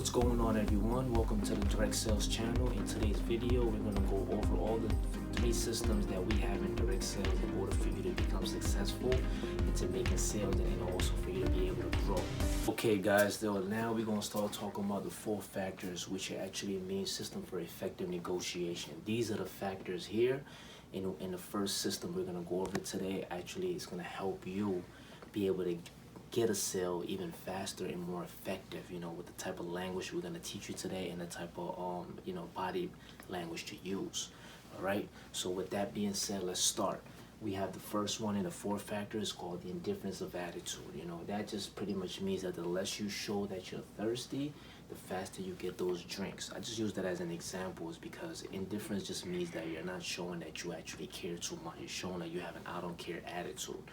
What's going on, everyone? Welcome to the Direct Sales channel. In today's video, we're going to go over all the three systems that we have in direct sales in order for you to become successful into making sales and also for you to be able to grow. Okay guys, so now we're going to start talking about the 4 factors, which are actually a main system for effective negotiation. These are the factors here in the first system we're going to go over today. Actually, it's going to help you be able to get a sale even faster and more effective, with the type of language we're going to teach you today and the type of body language to use. All right, so with that being said, let's start. We have the first one in the 4 factors called the indifference of attitude. That just pretty much means that the less you show that you're thirsty, the faster you get those drinks. I just use that as an example is because indifference just means that you're not showing that you actually care too much. You're showing that you have an I don't care attitude.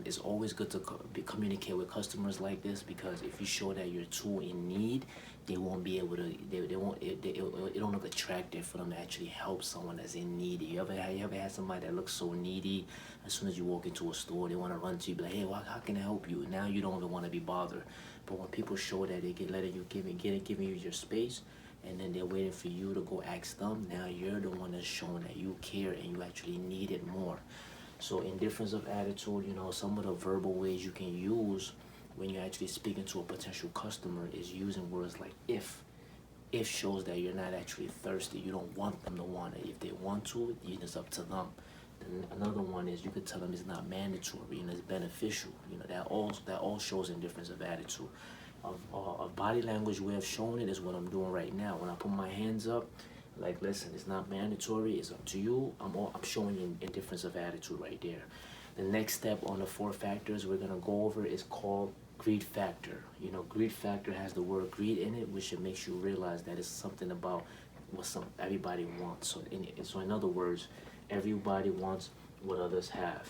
It's always good to communicate with customers like this, because if you show that you're too in need, they won't be able to, it don't look attractive for them to actually help someone that's in need. You ever had somebody that looks so needy, as soon as you walk into a store, they want to run to you, be like, hey, well, how can I help you? Now you don't even want to be bothered. But when people show that they get letting you giving you your space, and then they're waiting for you to go ask them, now you're the one that's showing that you care and you actually need it more. So indifference of attitude, some of the verbal ways you can use when you're actually speaking to a potential customer is using words like if. If shows that you're not actually thirsty. You don't want them to want it. If they want to, it's up to them. Then another one is you could tell them it's not mandatory and it's beneficial. That all shows indifference of attitude. A body language way of showing it is what I'm doing right now. When I put my hands up, like, listen, it's not mandatory, it's up to you. I'm showing you indifference of attitude right there. The next step on the 4 factors we're gonna go over is called greed factor. Greed factor has the word greed in it, which it makes you realize that it's something about what everybody wants. So in other words, everybody wants what others have.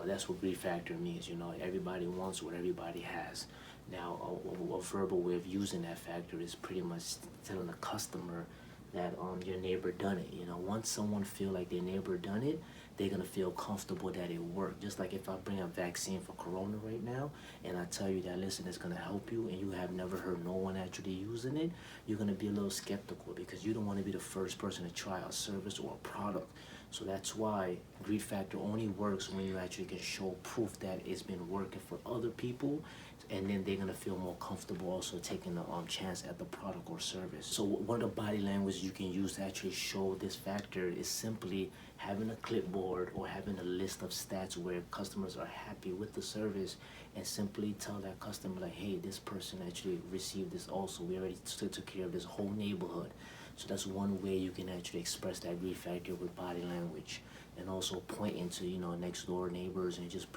That's what greed factor means. Everybody wants what everybody has. Now, a verbal way of using that factor is pretty much telling the customer that your neighbor done it. Once someone feel like their neighbor done it, they're gonna feel comfortable that it worked. Just like if I bring a vaccine for corona right now and I tell you that, listen, it's gonna help you, and you have never heard no one actually using it, you're gonna be a little skeptical because you don't want to be the first person to try a service or a product. So that's why greed factor only works when you actually can show proof that it's been working for other people, and then they're gonna feel more comfortable also taking the chance at the product or service. So one of the body language you can use to actually show this factor is simply having a clipboard or having a list of stats where customers are happy with the service, and simply tell that customer like, hey, this person actually received this also. We already took care of this whole neighborhood. So that's one way you can actually express that greed factor with body language, and also pointing to next door neighbors, and just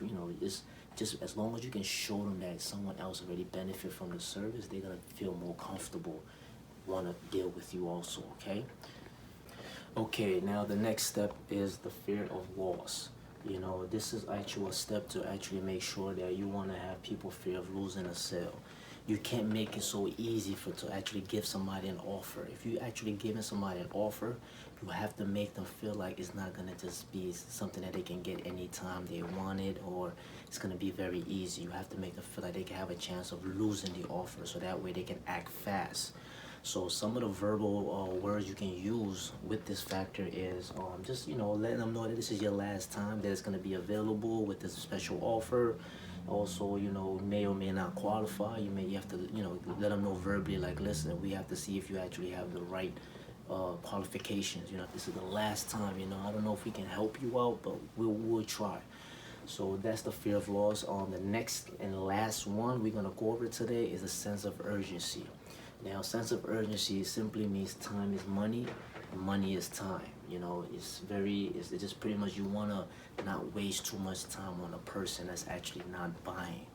as long as you can show them that someone else already benefit from the service, they're gonna feel more comfortable, want to deal with you also. Okay, now the next step is the fear of loss. This is actually a step to actually make sure that you want to have people fear of losing a sale. You can't make it so easy to actually give somebody an offer. If you actually giving somebody an offer, you have to make them feel like it's not gonna just be something that they can get anytime they want it, or it's gonna be very easy. You have to make them feel like they can have a chance of losing the offer, so that way they can act fast. So some of the verbal words you can use with this factor is just letting them know that this is your last time that it's gonna be available with this special offer. Also, may or may not qualify. You have to, let them know verbally, like, listen, we have to see if you actually have the right qualifications. This is the last time. I don't know if we can help you out, but we'll try. So that's the fear of loss. The next and last one we're gonna go over today is a sense of urgency. Now, sense of urgency simply means time is money, and money is time. It's just pretty much you wanna not waste too much time on a person that's actually not buying.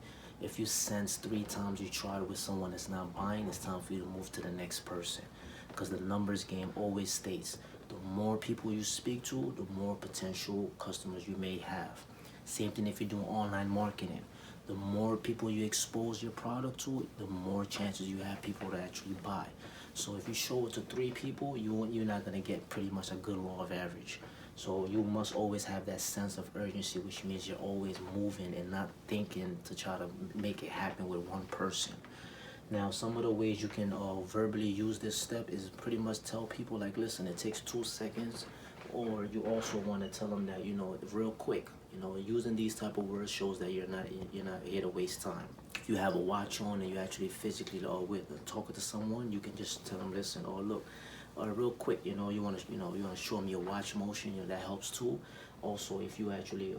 If you sense 3 times you tried with someone that's not buying, it's time for you to move to the next person, because the numbers game always states the more people you speak to, the more potential customers you may have. Same thing if you're doing online marketing. The more people you expose your product to, the more chances you have people to actually buy. So if you show it to 3 people, you're not gonna get pretty much a good law of average. So you must always have that sense of urgency, which means you're always moving and not thinking to try to make it happen with one person. Now, some of the ways you can verbally use this step is pretty much tell people like, listen, it takes 2 seconds, or you also want to tell them that, you know, real quick. You know, using these type of words shows that you're not here to waste time. If you have a watch on and you actually physically talking to someone, you can just tell them, listen, oh look, real quick, you know, you want to show them your watch motion. You know, that helps too. Also, if you actually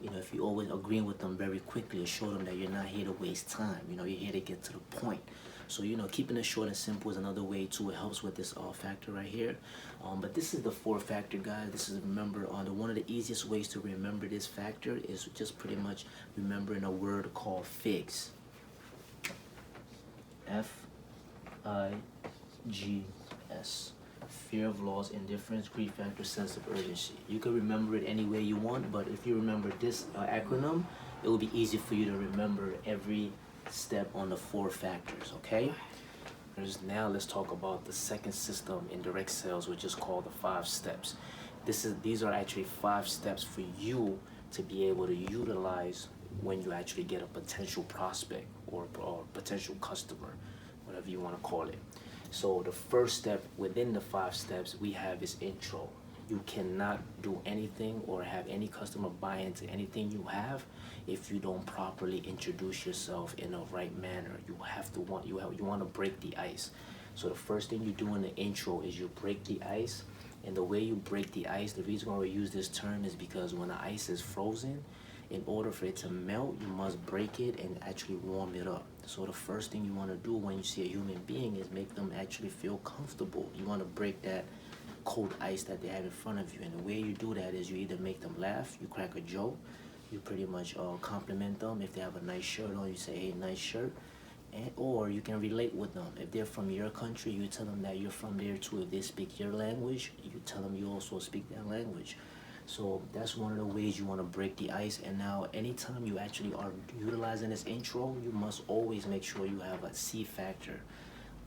if you always agreeing with them very quickly, show them that you're not here to waste time. You know, you're here to get to the point. So, you know, keeping it short and simple is another way too. It helps with this factor right here. But this is the fourth factor, guys. This is, remember, one of the easiest ways to remember this factor is just pretty much remembering a word called FIGS. FIGS. Fear of loss, indifference, grief factor, sense of urgency. You can remember it any way you want, but if you remember this acronym, it will be easy for you to remember every step on the 4 factors, okay? Now let's talk about the second system in direct sales, which is called the 5 steps. These are actually 5 steps for you to be able to utilize when you actually get a potential prospect or potential customer, whatever you want to call it. So the first step within the 5 steps we have is intro. You cannot do anything or have any customer buy into anything you have if you don't properly introduce yourself in a right manner. You want to break the ice. So the first thing you do in the intro is you break the ice. And the way you break the ice, the reason why we use this term is because when the ice is frozen, in order for it to melt, you must break it and actually warm it up. So the first thing you want to do when you see a human being is make them actually feel comfortable. You want to break that cold ice that they have in front of you. And the way you do that is you either make them laugh, you crack a joke, you pretty much compliment them. If they have a nice shirt on, you say, hey, nice shirt. Or you can relate with them. If they're from your country, you tell them that you're from there too. If they speak your language, you tell them you also speak their language. So that's one of the ways you want to break the ice. And now anytime you actually are utilizing this intro, you must always make sure you have a C factor,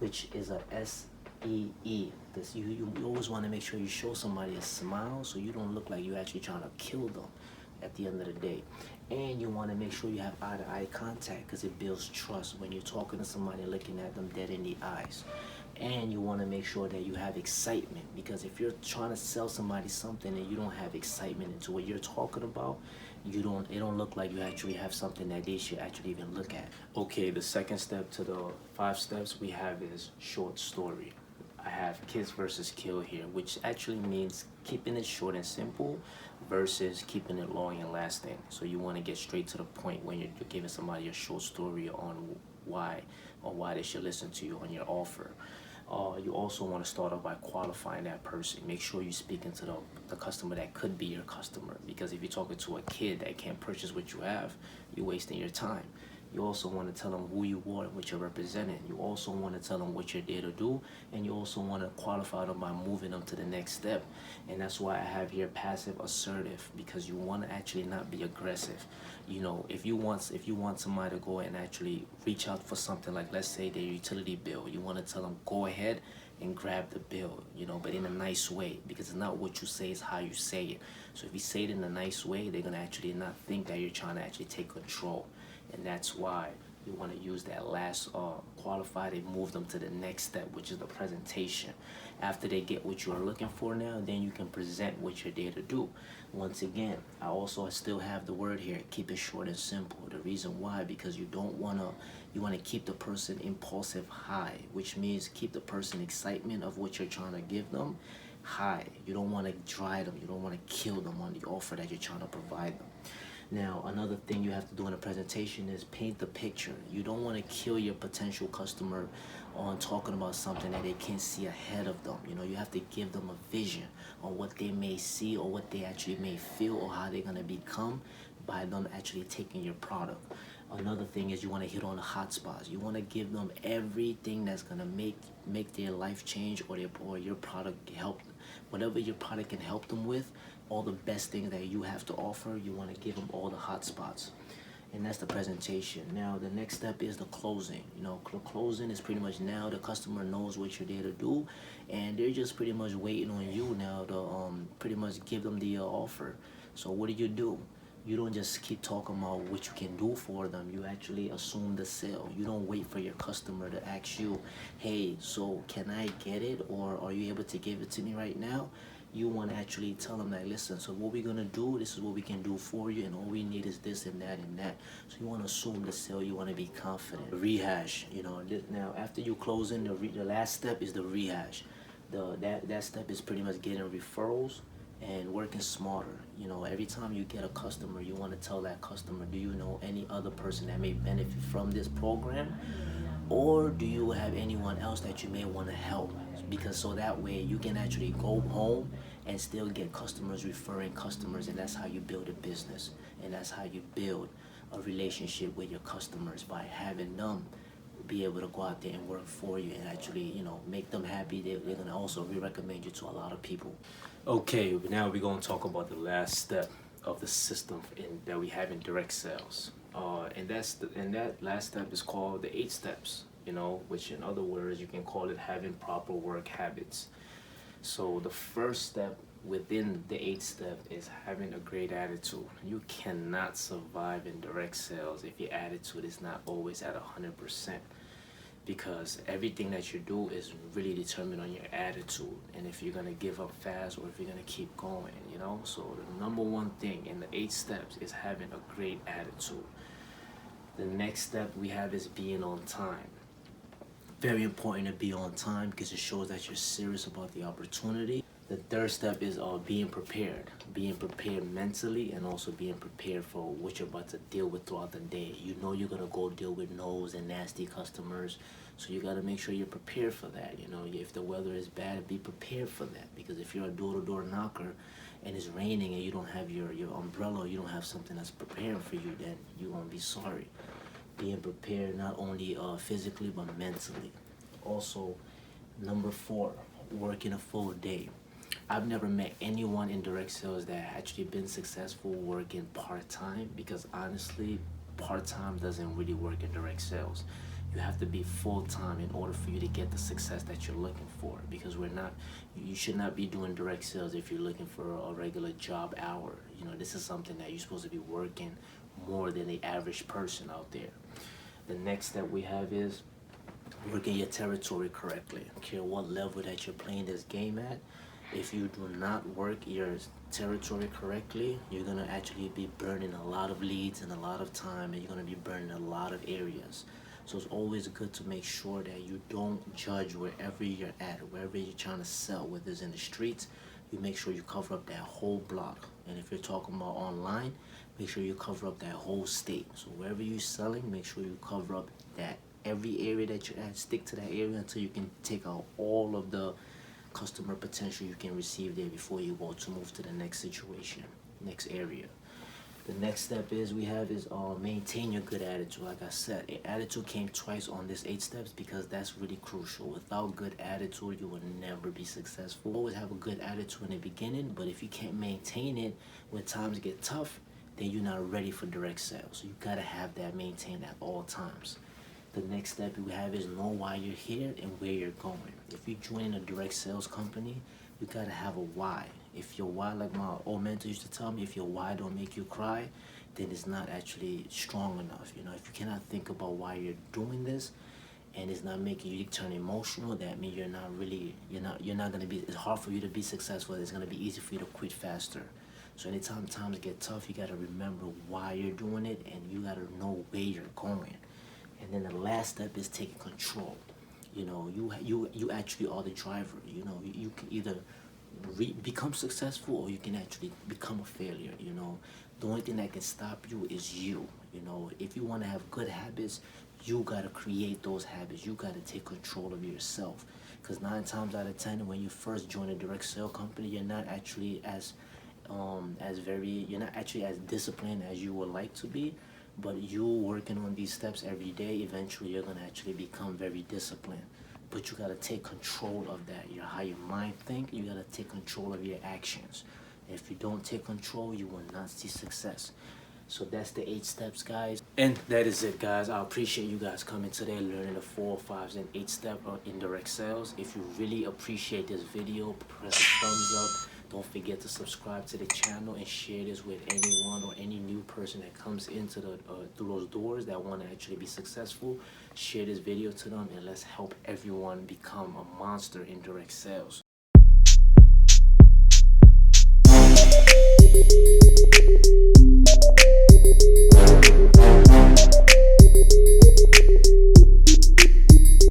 which is a SEE. This you always want to make sure you show somebody a smile so you don't look like you're actually trying to kill them at the end of the day. And you want to make sure you have eye-to-eye contact because it builds trust when you're talking to somebody, looking at them dead in the eyes. And you want to make sure that you have excitement, because if you're trying to sell somebody something and you don't have excitement into what you're talking about, it don't look like you actually have something that they should actually even look at. Okay, the second step to the 5 steps we have is short story. I have kids versus kill here, which actually means keeping it short and simple versus keeping it long and lasting. So you want to get straight to the point when you're giving somebody a short story on why they should listen to you on your offer. You also want to start off by qualifying that person. Make sure you're speaking to the customer that could be your customer, because if you're talking to a kid that can't purchase what you have, you're wasting your time. You also want to tell them who you are and what you're representing. You also want to tell them what you're there to do, and you also want to qualify them by moving them to the next step. And that's why I have here passive assertive, because you want to actually not be aggressive. You know, if you want somebody to go and actually reach out for something, like let's say their utility bill, you want to tell them go ahead and grab the bill, you know, but in a nice way, because it's not what you say, it's how you say it. So if you say it in a nice way, they're gonna actually not think that you're trying to actually take control. And that's why you want to use that last qualifier to move them to the next step, which is the presentation. After they get what you are looking for now, then you can present what you're there to do. Once again, I also still have the word here, keep it short and simple. The reason why, because you want to keep the person impulsive high, which means keep the person excitement of what you're trying to give them high. You don't want to dry them. You don't want to kill them on the offer that you're trying to provide them. Now, another thing you have to do in a presentation is paint the picture. You don't want to kill your potential customer on talking about something that they can't see ahead of them. You know, you have to give them a vision on what they may see or what they actually may feel or how they're going to become by them actually taking your product. Another thing is you want to hit on the hot spots. You want to give them everything that's going to make their life change, or your product help, whatever your product can help them with. All the best things that you have to offer, you want to give them all the hot spots. And that's the presentation. Now the next step is the closing. You know, closing is pretty much now the customer knows what you're there to do, and they're just pretty much waiting on you now to pretty much give them the offer. So what do? You don't just keep talking about what you can do for them. You actually assume the sale. You don't wait for your customer to ask you, hey, so can I get it, or are you able to give it to me right now? You want to actually tell them that, listen, so what we're going to do, this is what we can do for you, and all we need is this and that and that. So you want to assume the sale. You want to be confident. Rehash, now after you close in, the last step is the rehash. That step is pretty much getting referrals and working smarter. Every time you get a customer, you want to tell that customer, do you know any other person that may benefit from this program, or do you have anyone else that you may want to help? Because so that way you can actually go home and still get customers referring customers, and that's how you build a business, and that's how you build a relationship with your customers, by having them be able to go out there and work for you and actually, make them happy. They're going to also re-recommend you to a lot of people. Okay, now we're going to talk about the last step of the system that we have in direct sales. And that last step is called the 8 steps, which in other words, you can call it having proper work habits. So the first step within the 8 step is having a great attitude. You cannot survive in direct sales if your attitude is not always at 100%, because everything that you do is really determined on your attitude, and if you're going to give up fast or if you're going to keep going. So the number one thing in the 8 steps is having a great attitude. The next step we have is being on time. Very important to be on time, because it shows that you're serious about the opportunity. The third step is being prepared mentally, and also being prepared for what you're about to deal with throughout the day. You're gonna go deal with no's and nasty customers, so you gotta make sure you're prepared for that. If the weather is bad, be prepared for that, because if you're a door-to-door knocker and it's raining and you don't have your umbrella, you don't have something that's preparing for you, then you're gonna be sorry. Being prepared not only physically but mentally. Also, number 4, working a full day. I've never met anyone in direct sales that actually been successful working part-time, because honestly, part-time doesn't really work in direct sales. You have to be full-time in order for you to get the success that you're looking for, because you should not be doing direct sales if you're looking for a regular job hour. This is something that you're supposed to be working more than the average person out there. The next step we have is working your territory correctly. I don't care what level that you're playing this game at. If you do not work your territory correctly, you're going to actually be burning a lot of leads and a lot of time, and you're going to be burning a lot of areas. So it's always good to make sure that you don't judge wherever you're at, wherever you're trying to sell, whether it's in the streets. You make sure you cover up that whole block. And if you're talking about online, make sure you cover up that whole state. So wherever you're selling, make sure you cover up that every area that you're at. Stick to that area until you can take out all of the customer potential you can receive there before you go to move to the next situation, next area. The next step is maintain your good attitude. Like I said, attitude came twice on this 8 steps, because that's really crucial. Without good attitude, you will never be successful. Always have a good attitude in the beginning, but if you can't maintain it when times get tough, then you're not ready for direct sales. So you gotta have that maintained at all times. The next step we have is know why you're here and where you're going. If you're joining a direct sales company, you gotta have a why. If your why, like my old mentor used to tell me, if your why don't make you cry, then it's not actually strong enough. If you cannot think about why you're doing this, and it's not making you turn emotional, that means you're not gonna be. It's hard for you to be successful. It's gonna be easy for you to quit faster. So anytime times get tough, you gotta remember why you're doing it, and you gotta know where you're going. And then the last step is taking control. You actually are the driver. You can either become successful, or you can actually become a failure. The only thing that can stop you is you. If you want to have good habits, you got to create those habits. You got to take control of yourself, because 9 times out of 10, when you first join a direct sale company, you're not actually you're not actually as disciplined as you would like to be. But you working on these steps every day, eventually you're gonna actually become very disciplined. But you gotta take control of that. How your mind think, you gotta take control of your actions. If you don't take control, you will not see success. So that's the 8 steps, guys. And that is it, guys. I appreciate you guys coming today, learning the 4, 5, and 8 step of indirect sales. If you really appreciate this video, press the thumbs up Don't forget to subscribe to the channel and share this with anyone or any new person that comes into the through those doors that want to actually be successful. Share this video to them, and let's help everyone become a monster in direct sales.